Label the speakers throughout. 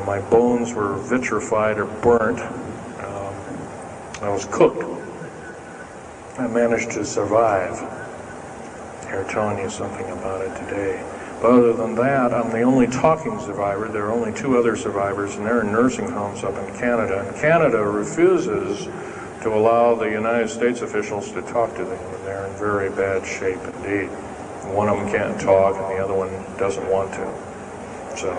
Speaker 1: My bones were vitrified or burnt. I was cooked. I managed to survive. They're telling you something about it today. But other than that, I'm the only talking survivor. There are only 2 other survivors, and they're in nursing homes up in Canada. And Canada refuses to allow the United States officials to talk to them. And they're in very bad shape indeed. One of them can't talk, and the other one doesn't want to. So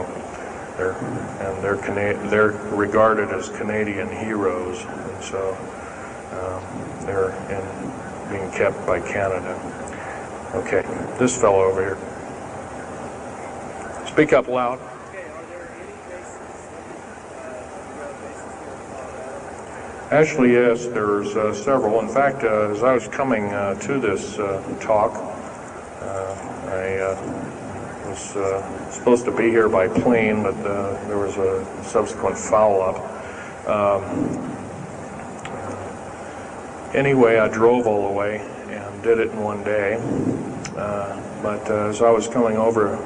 Speaker 1: they're regarded as Canadian heroes, and so they're being kept by Canada. Okay, this fellow over here. Speak up loud. Actually, yes, there's several. In fact, as I was coming to this talk, I was supposed to be here by plane, but there was a subsequent foul-up. Anyway, I drove all the way and did it in one day. But as I was coming over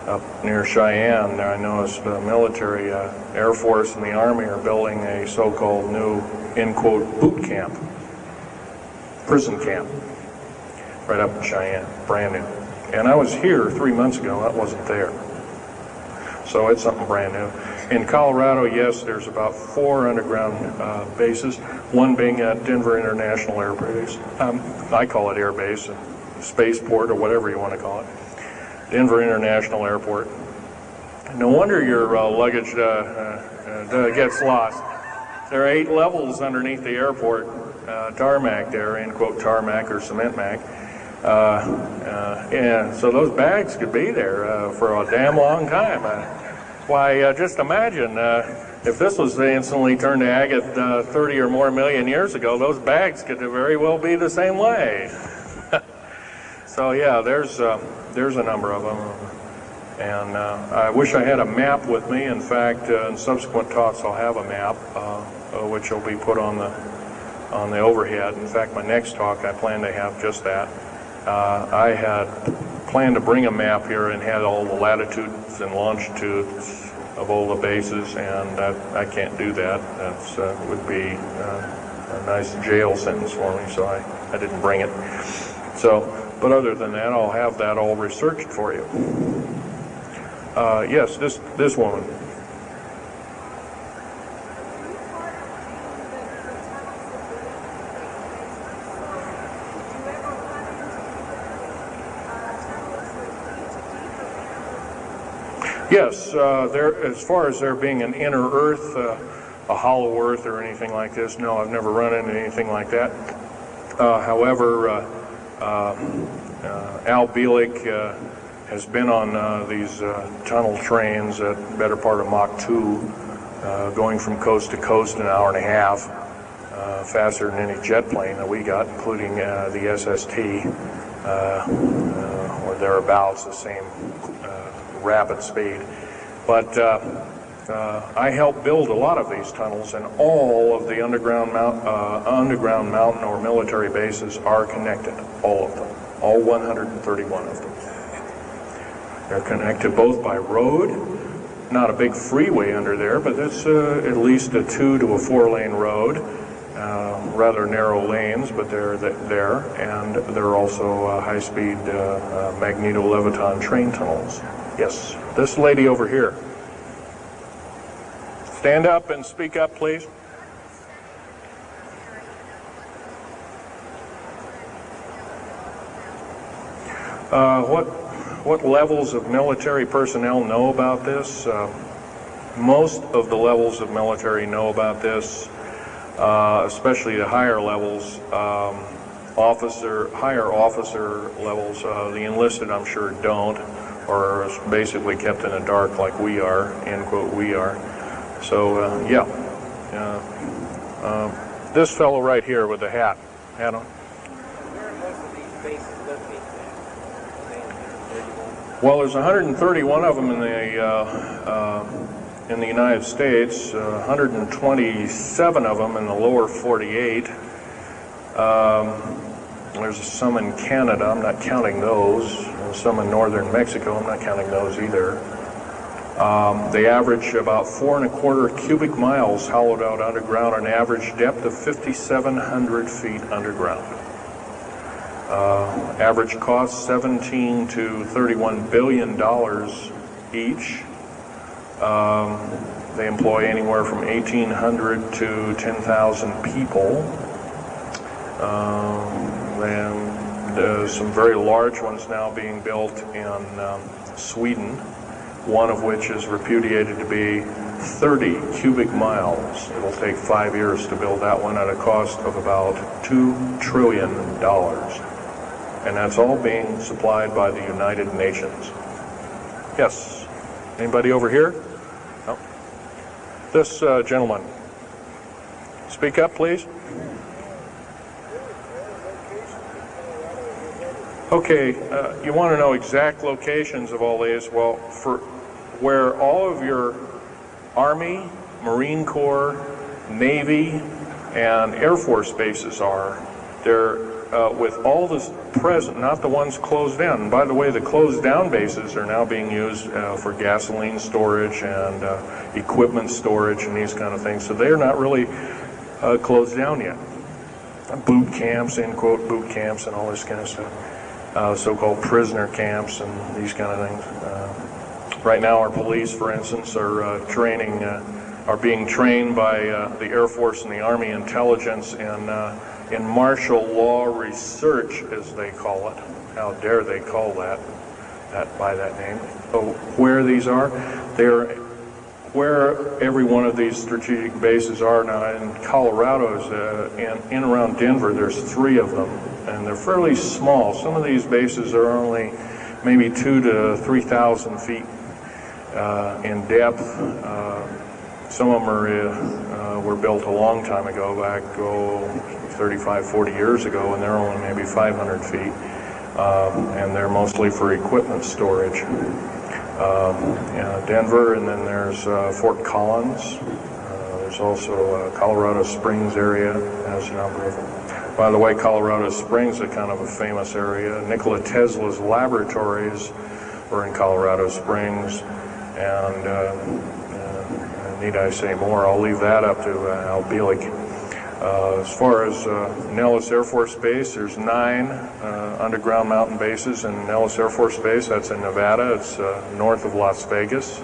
Speaker 1: up near Cheyenne, there I noticed the military, Air Force and the Army are building a so-called new, in quote, boot camp, prison camp, right up in Cheyenne, brand new. And I was here 3 months ago, that wasn't there. So it's something brand new. In Colorado, yes, there's about 4 underground bases, one being at Denver International Air Base. I call it Air Base, Spaceport, or whatever you want to call it. Denver International Airport. No wonder your luggage gets lost. There are 8 levels underneath the airport, tarmac there, end quote, tarmac or cement mac. And so those bags could be there for a damn long time. Why, just imagine if this was instantly turned to agate 30 or more million years ago, those bags could very well be the same way. So yeah, there's a number of them, and I wish I had a map with me. In fact, in subsequent talks, I'll have a map, which will be put on the overhead. In fact, my next talk, I plan to have just that. I had planned to bring a map here and had all the latitudes and longitudes of all the bases, and I can't do that. That would be a nice jail sentence for me, so I didn't bring it. So, but other than that, I'll have that all researched for you. Yes, this woman. Yes, as far as there being an inner earth, a hollow earth or anything like this, no, I've never run into anything like that. However, Al Bielek has been on these tunnel trains at the better part of Mach 2, going from coast to coast in an hour and a half, faster than any jet plane that we got, including the SST, or thereabouts, the same rapid speed. But I helped build a lot of these tunnels, and all of the underground mountain or military bases are connected, all of them, all 131 of them. They're connected both by road, not a big freeway under there, but it's at least a 2 to a 4 lane road, rather narrow lanes, but they're there, and they're also high-speed magneto-leviton train tunnels. Yes, this lady over here. Stand up and speak up, please. What levels of military personnel know about this? Most of the levels of military know about this, especially the higher levels, higher officer levels. The enlisted, I'm sure, don't, or are basically kept in the dark like we are, end quote, we are. So, yeah. This fellow right here with the hat on.
Speaker 2: Where are most of these bases located at?
Speaker 1: Well, there's 131 of them in the United States, 127 of them in the lower 48. There's some in Canada, I'm not counting those. There's some in northern Mexico, I'm not counting those either. They average about 4¼ cubic miles hollowed out underground, an average depth of 5,700 feet underground. Average cost $17 to $31 billion each. They employ anywhere from 1,800 to 10,000 people. And some very large ones now being built in Sweden, one of which is repudiated to be 30 cubic miles. It'll take 5 years to build that one at a cost of about $2 trillion. And that's all being supplied by the United Nations. Yes? Anybody over here? No? This gentleman. Speak up, please. Okay, you want to know exact locations of all these? Well, for where all of your Army, Marine Corps, Navy, and Air Force bases are, they're with all this present, not the ones closed down. And by the way, the closed down bases are now being used for gasoline storage and equipment storage and these kind of things. So they're not really closed down yet. Boot camps, end quote, boot camps and all this kind of stuff. So-called prisoner camps and these kind of things. Right now our police, for instance, are being trained by the Air Force and the Army intelligence in martial law research, as they call it. How dare they call that by that name. So where these are, where every one of these strategic bases are now. In Colorado, in around Denver, there's 3 of them, and they're fairly small. Some of these bases are only maybe 2,000 to 3,000 feet in depth. Some of them were built a long time ago, back 35, 40 years ago, and they're only maybe 500 feet, and they're mostly for equipment storage. Denver, and then there's Fort Collins. There's also Colorado Springs area has a number of them. By the way, Colorado Springs is kind of a famous area. Nikola Tesla's laboratories were in Colorado Springs, and need I say more? I'll leave that up to Al Bielek. As far as Nellis Air Force Base, there's 9 underground mountain bases in Nellis Air Force Base. That's in Nevada. It's north of Las Vegas.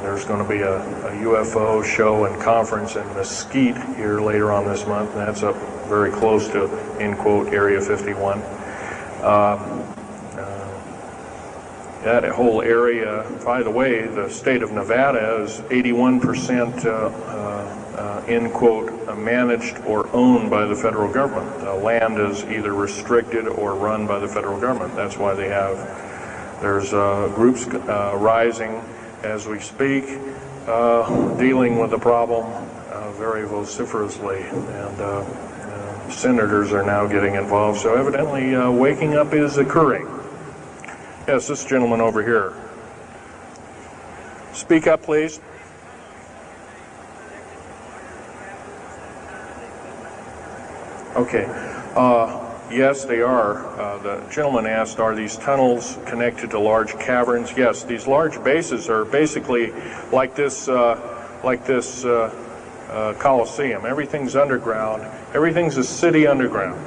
Speaker 1: There's going to be a UFO show and conference in Mesquite here later on this month, and that's up very close to, end quote, Area 51. That whole area, by the way, the state of Nevada is 81% end quote, managed or owned by the federal government. Land is either restricted or run by the federal government. That's why there's groups rising as we speak, dealing with the problem very vociferously, and senators are now getting involved. So evidently waking up is occurring. Yes, this gentleman over here. Speak up, please. Okay. Yes, they are. The gentleman asked, are these tunnels connected to large caverns? Yes, these large bases are basically like this Coliseum. Everything's underground. Everything's a city underground.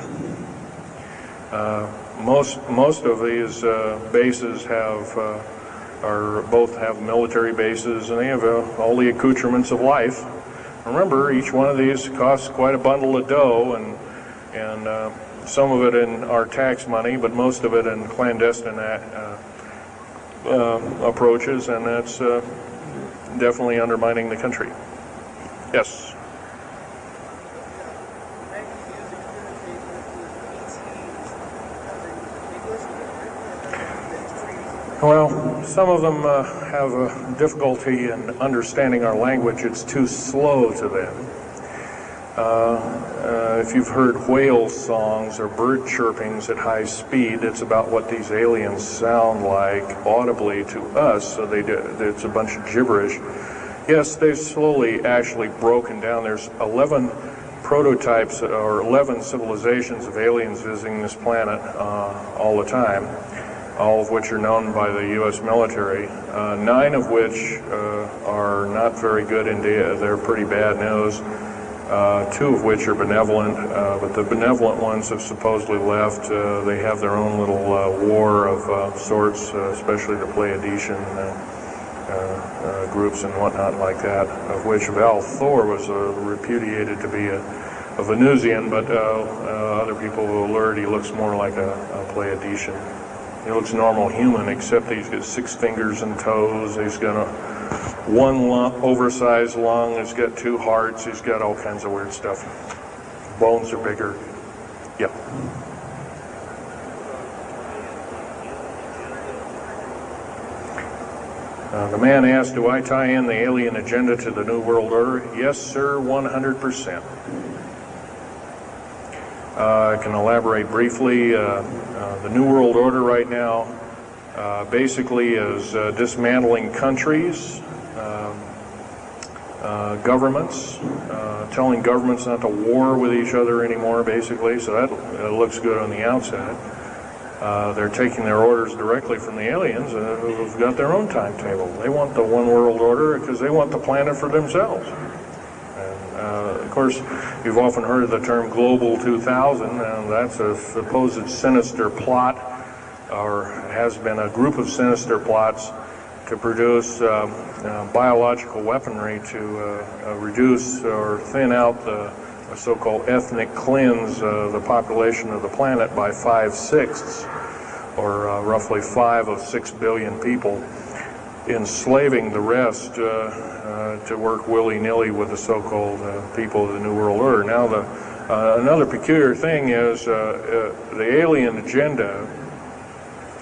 Speaker 1: Most of these bases both have military bases, and they have all the accoutrements of life. Remember, each one of these costs quite a bundle of dough, and some of it in our tax money, but most of it in clandestine approaches, and that's definitely undermining the country. Yes. Well, some of them have a difficulty in understanding our language. It's too slow to them. If you've heard whale songs or bird chirpings at high speed, it's about what these aliens sound like audibly to us, so it's a bunch of gibberish. Yes, they've slowly actually broken down. There's 11 prototypes or 11 civilizations of aliens visiting this planet all the time. all of which are known by the U.S. military, 9 of which are not very good indeed. They're pretty bad news. 2 of which are benevolent, but the benevolent ones have supposedly left. They have their own little war of sorts, especially the Pleiadian groups and whatnot like that, of which Val Thor was repudiated to be a Venusian, but other people will alert he looks more like a Pleiadian. He looks normal human, except he's got 6 fingers and toes. He's got one oversized lung. He's got 2 hearts. He's got all kinds of weird stuff. Bones are bigger. Yep. The man asked, do I tie in the alien agenda to the New World Order? Yes, sir, 100%. I can elaborate briefly. The New World Order right now basically is dismantling countries, governments, telling governments not to war with each other anymore, basically, so that looks good on the outside. They're taking their orders directly from the aliens who've got their own timetable. They want the one world order because they want the planet for themselves. Of course, you've often heard of the term Global 2000, and that's a supposed sinister plot, or has been a group of sinister plots to produce biological weaponry to reduce or thin out the so-called ethnic cleanse the population of the planet by 5/6, or roughly 5 of 6 billion people, enslaving the rest to work willy-nilly with the so-called people of the New World Order. Now, another peculiar thing is the alien agenda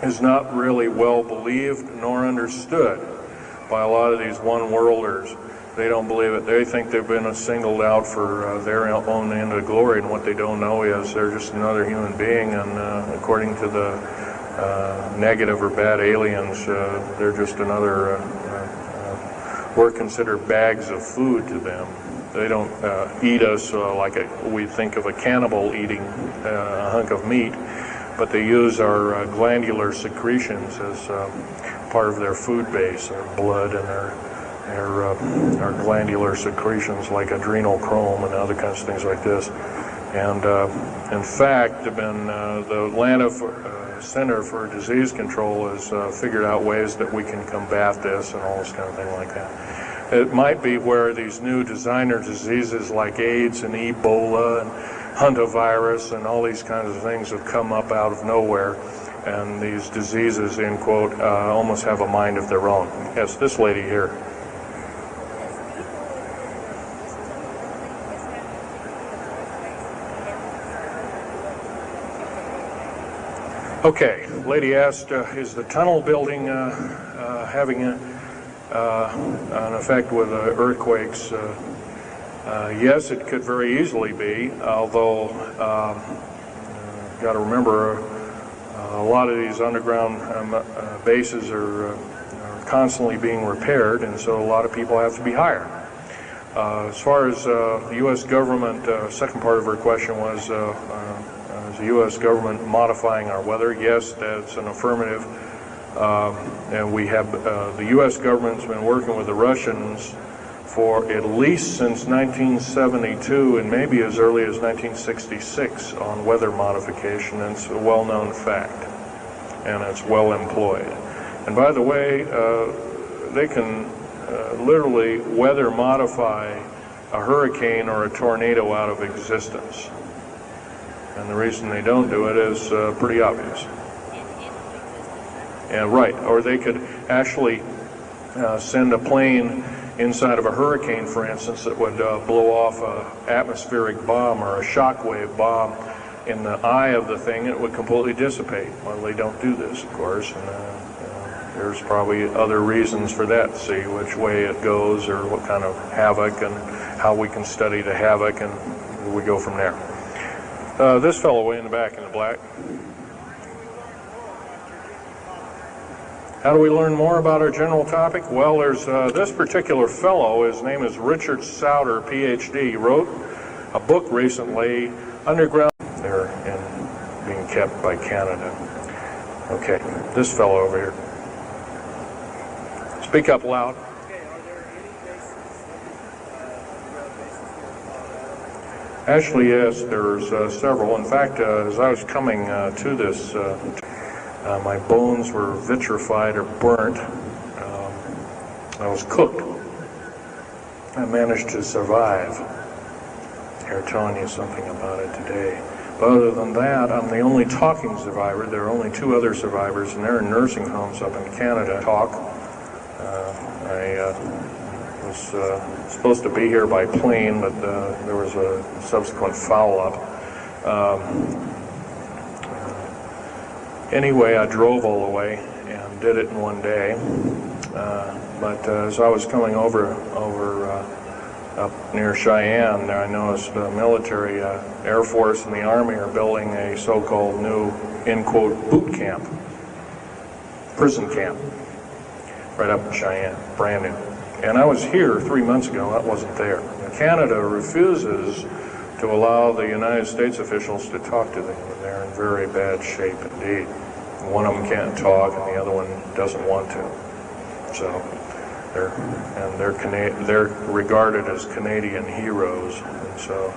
Speaker 1: is not really well believed nor understood by a lot of these one-worlders. They don't believe it. They think they've been singled out for their own end of glory, and what they don't know is they're just another human being, and according to the negative or bad aliens, they're just another, we're considered bags of food to them. They don't eat us like we think of a cannibal eating a hunk of meat, but they use our glandular secretions as part of their food base, our blood and our glandular secretions like adrenochrome and other kinds of things like this. And in fact, the Atlanta Center for Disease Control has figured out ways that we can combat this and all this kind of thing like that. It might be where these new designer diseases like AIDS and Ebola and hantavirus and all these kinds of things have come up out of nowhere, and these diseases, end quote, almost have a mind of their own. Yes, this lady here. Okay, lady asked, is the tunnel building having an effect with earthquakes? Yes, it could very easily be, although got to remember a lot of these underground bases are constantly being repaired, and so a lot of people have to be hired. As far as the U.S. government, second part of her question was, is the U.S. government modifying our weather? Yes, that's an affirmative. And we have, the U.S. government's been working with the Russians for at least since 1972 and maybe as early as 1966 on weather modification. And it's a well-known fact, and it's well employed. And by the way, they can literally weather modify a hurricane or a tornado out of existence. And the reason they don't do it is pretty obvious. Yeah, right. Or they could actually send a plane inside of a hurricane, for instance, that would blow off an atmospheric bomb or a shockwave bomb in the eye of the thing. It would completely dissipate. Well, they don't do this, of course, and there's probably other reasons for that. See which way it goes, or what kind of havoc, and how we can study the havoc, and we go from there. This fellow way in the back in the black. How do we learn more about our general topic? Well, there's this particular fellow, his name is Richard Souter, PhD. He wrote a book recently, Underground, there, and being kept by Canada. Okay. this fellow over here. Speak up loud.
Speaker 2: Okay, are there any bases, bases here in Colorado?
Speaker 1: Actually, yes, there's several. In fact, as I was coming to this, my bones were vitrified or burnt. I was cooked. I managed to survive. Here, telling you something about it today. But other than that, I'm the only talking survivor. There are only 2 other survivors, and they're in nursing homes up in Canada. I was supposed to be here by plane, but there was a subsequent foul-up. Anyway, I drove all the way and did it in one day. But as I was coming over up near Cheyenne, there I noticed the military, Air Force and the Army are building a so-called new, in quote, boot camp, prison camp, right up in Cheyenne, brand new. And I was here 3 months ago, that wasn't there. Canada refuses to allow the United States officials to talk to them. They're in very bad shape indeed. One of them can't talk and the other one doesn't want to. So they're regarded as Canadian heroes, and so